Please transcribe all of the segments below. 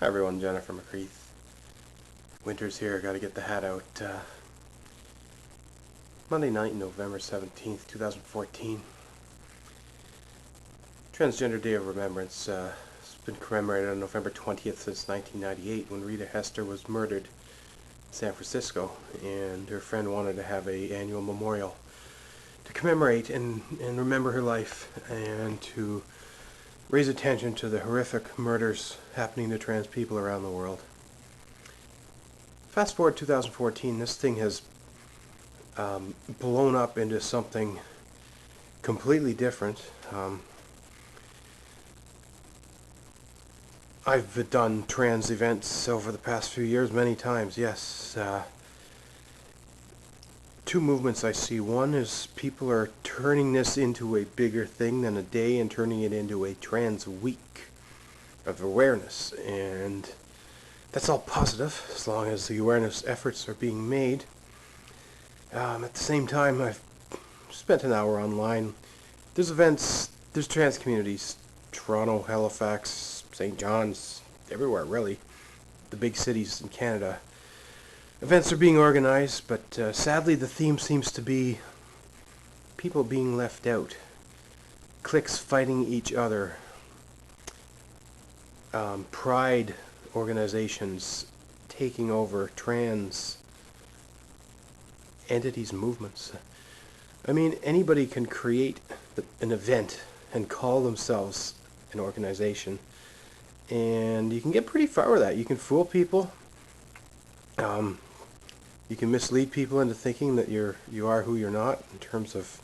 Hi everyone, Jennifer McCreath. Winter's here, gotta get the hat out. Monday night, November 17th, 2014. Transgender Day of Remembrance. It's been commemorated on November 20th since 1998 when Rita Hester was murdered in San Francisco, and her friend wanted to have an annual memorial to commemorate and remember her life and to raise attention to the horrific murders happening to trans people around the world. Fast forward 2014, this thing has blown up into something completely different. I've done trans events over the past few years many times, yes. Two movements I see. One is people are turning this into a bigger thing than a day and turning it into a trans week of awareness, and that's all positive as long as the awareness efforts are being made. At the same time, I've spent an hour online. There's events, there's trans communities, Toronto, Halifax, St. John's, everywhere really, the big cities in Canada. Events are being organized, but sadly the theme seems to be people being left out, cliques fighting each other, pride organizations taking over trans entities, movements. I mean, anybody can create an event and call themselves an organization, and you can get pretty far with that. You can fool people. You can mislead people into thinking that you are who you're not in terms of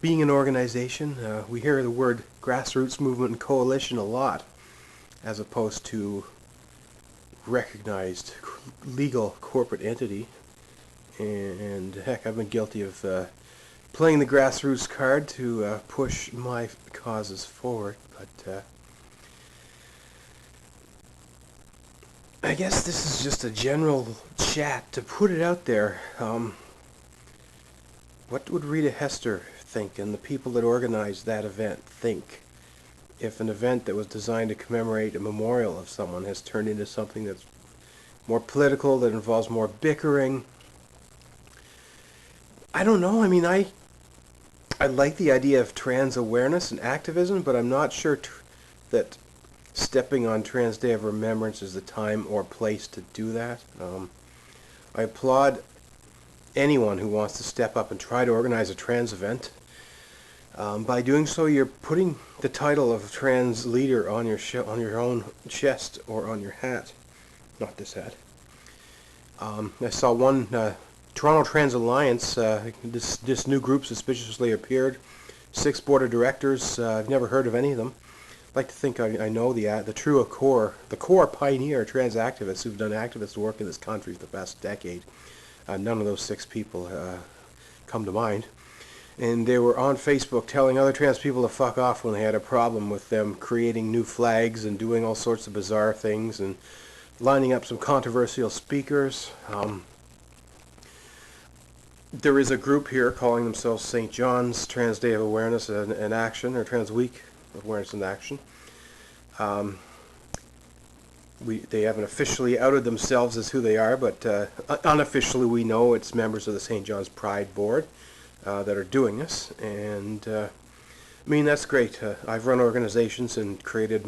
being an organization. We hear the word grassroots movement and coalition a lot, as opposed to recognized legal corporate entity. And heck, I've been guilty of playing the grassroots card to push my causes forward, but I guess this is just a general chat to put it out there. What would Rita Hester think and the people that organized that event think if an event that was designed to commemorate a memorial of someone has turned into something that's more political, that involves more bickering? I don't know. I mean, I like the idea of trans awareness and activism, but I'm not sure that stepping on Trans Day of Remembrance is the time or place to do that. I applaud anyone who wants to step up and try to organize a trans event. By doing so, you're putting the title of trans leader on your own chest or on your hat. Not this hat. I saw one Toronto Trans Alliance. This new group suspiciously appeared. 6 board of directors. I've never heard of any of them. I'd like to think I know the true core pioneer trans activists who've done activist work in this country for the past decade. None of those 6 people come to mind. And they were on Facebook telling other trans people to fuck off when they had a problem with them creating new flags and doing all sorts of bizarre things and lining up some controversial speakers. There is a group here calling themselves St. John's Trans Day of Awareness and Action, or Trans Week of Awareness and Action. They haven't officially outed themselves as who they are, but unofficially we know it's members of the St. John's Pride Board that are doing this, and I mean, that's great. I've run organizations and created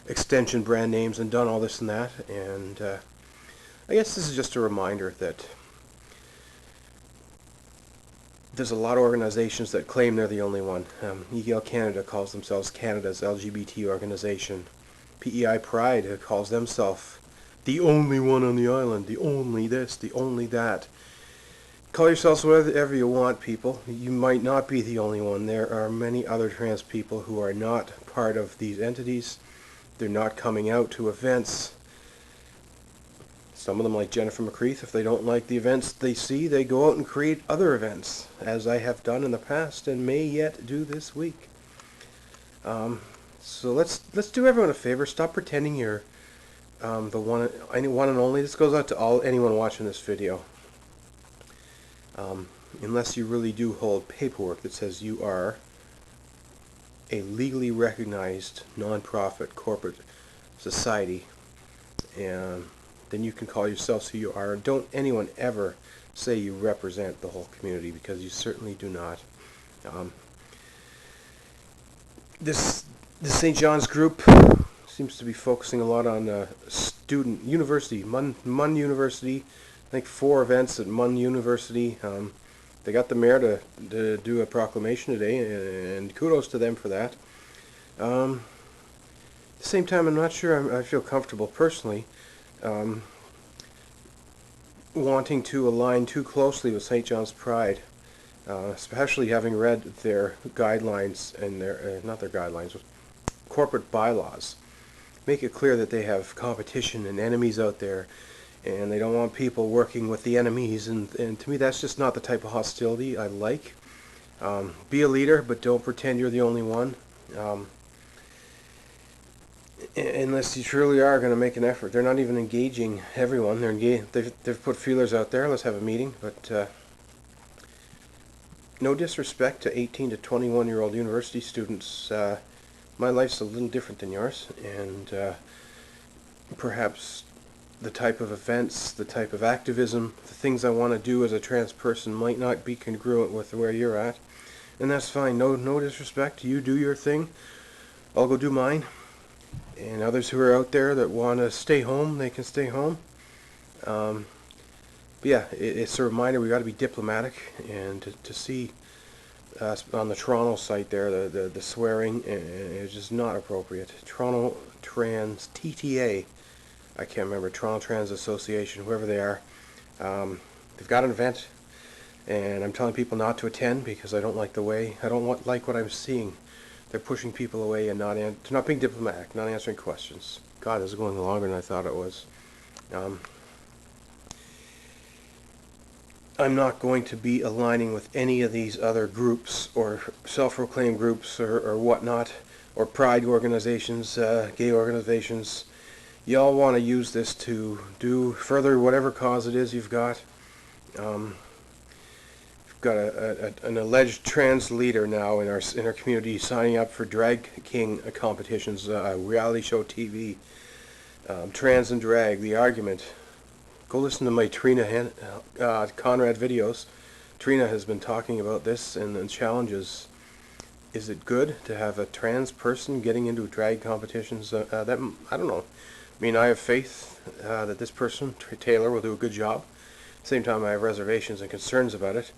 extension brand names and done all this and that, and I guess this is just a reminder that there's a lot of organizations that claim they're the only one. EGL Canada calls themselves Canada's LGBT organization. PEI Pride calls themselves the only one on the island, the only this, the only that. Call yourselves whatever you want, people. You might not be the only one. There are many other trans people who are not part of these entities. They're not coming out to events. Some of them, like Jennifer McCreath, if they don't like the events they see, they go out and create other events, as I have done in the past and may yet do this week. So let's do everyone a favor. Stop pretending you're the one and only. This goes out to anyone watching this video. Unless you really do hold paperwork that says you are a legally recognized non-profit corporate society, and then you can call yourselves who you are. Don't anyone ever say you represent the whole community, because you certainly do not. Um, this St. John's group seems to be focusing a lot on student university, Munn University. I think 4 events at Munn University. They got the mayor to do a proclamation today, and kudos to them for that. At the same time, I'm not sure I feel comfortable personally wanting to align too closely with St. John's Pride, especially having read their guidelines and their, not their guidelines, but corporate bylaws. Make it clear that they have competition and enemies out there, and they don't want people working with the enemies, and to me that's just not the type of hostility I like. Be a leader, but don't pretend you're the only one. Unless you truly are going to make an effort. They're not even engaging everyone. They've put feelers out there. Let's have a meeting. But no disrespect to 18 to 21-year-old university students. My life's a little different than yours, and perhaps the type of events, the type of activism, the things I want to do as a trans person might not be congruent with where you're at, and that's fine. No disrespect. You do your thing. I'll go do mine. And others who are out there that want to stay home, they can stay home. But yeah, it's a reminder we got to be diplomatic, and to see on the Toronto site there the swearing is just not appropriate. Toronto Trans TTA, I can't remember, Toronto Trans Association, whoever they are, they've got an event, and I'm telling people not to attend because I don't like what I'm seeing. They're pushing people away and not being diplomatic, not answering questions. God, this is going longer than I thought it was. I'm not going to be aligning with any of these other groups or self-proclaimed groups or whatnot, or pride organizations, gay organizations. Y'all want to use this to do further whatever cause it is you've got. Got an alleged trans leader now in our community signing up for drag king competitions, reality show TV, trans and drag, the argument. Go listen to my Trina Conrad videos. Trina has been talking about this and the challenges. Is it good to have a trans person getting into drag competitions? I don't know. I mean, I have faith that this person, Taylor, will do a good job. At the same time, I have reservations and concerns about it.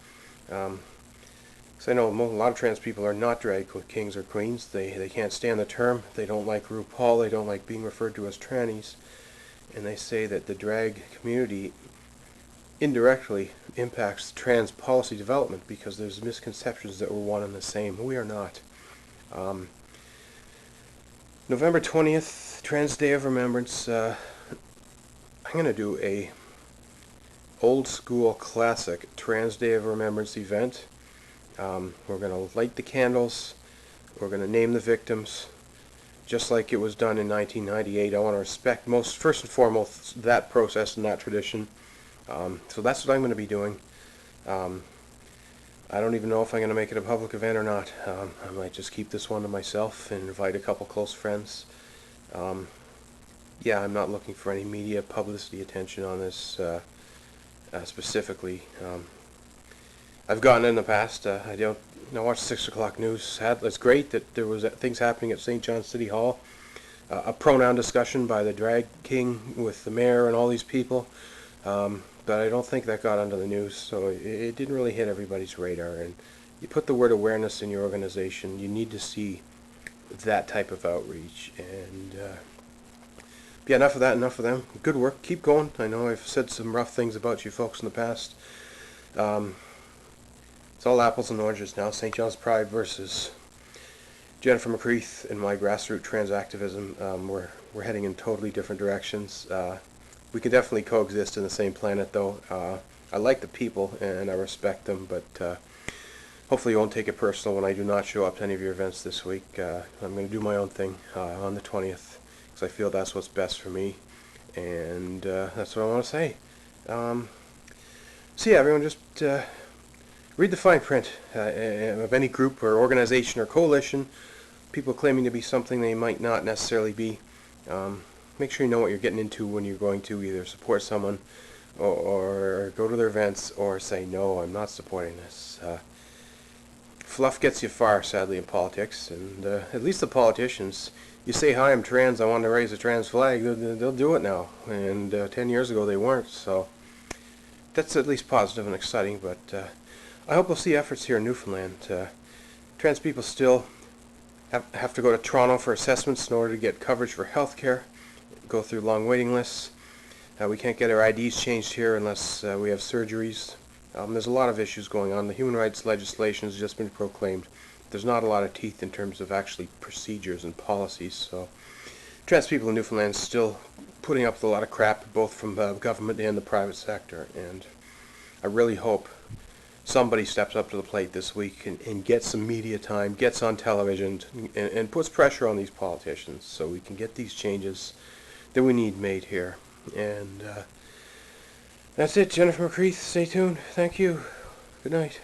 So I know a lot of trans people are not drag kings or queens. They can't stand the term. They don't like RuPaul. They don't like being referred to as trannies. And they say that the drag community indirectly impacts trans policy development because there's misconceptions that we're one and the same. We are not. November 20th, Trans Day of Remembrance. I'm going to do a old school classic Trans Day of Remembrance event. We're going to light the candles. We're going to name the victims, just like it was done in 1998. I want to respect first and foremost that process and that tradition. So that's what I'm going to be doing. I don't even know if I'm going to make it a public event or not. I might just keep this one to myself and invite a couple close friends. Yeah, I'm not looking for any media publicity attention on this. Specifically, I've gotten in the past. I watch 6 o'clock news. It's great that there was things happening at St. John's City Hall. A pronoun discussion by the drag king with the mayor and all these people. But I don't think that got onto the news, so it didn't really hit everybody's radar. And you put the word awareness in your organization, you need to see that type of outreach. And yeah, enough of that, enough of them. Good work. Keep going. I know I've said some rough things about you folks in the past. It's all apples and oranges now. St. John's Pride versus Jennifer McCreath and my grassroots trans activism. We're heading in totally different directions. We can definitely coexist in the same planet, though. I like the people and I respect them, but hopefully you won't take it personal when I do not show up to any of your events this week. I'm going to do my own thing on the 20th. I feel that's what's best for me, and that's what I want to say. So yeah, everyone, just read the fine print of any group or organization or coalition, people claiming to be something they might not necessarily be. make sure you know what you're getting into when you're going to either support someone or go to their events or say, no, I'm not supporting this. Fluff gets you far, sadly, in politics, and at least the politicians, you say, hi, I'm trans, I want to raise a trans flag, they'll do it now, and 10 years ago they weren't, so that's at least positive and exciting, but I hope we'll see efforts here in Newfoundland. Trans people still have to go to Toronto for assessments in order to get coverage for health care, go through long waiting lists. We can't get our IDs changed here unless we have surgeries. There's a lot of issues going on. The human rights legislation has just been proclaimed. There's not a lot of teeth in terms of actually procedures and policies, so trans people in Newfoundland still putting up with a lot of crap, both from the government and the private sector, and I really hope somebody steps up to the plate this week and gets some media time, gets on television, and puts pressure on these politicians so we can get these changes that we need made here. And that's it, Jennifer McCreath. Stay tuned. Thank you. Good night.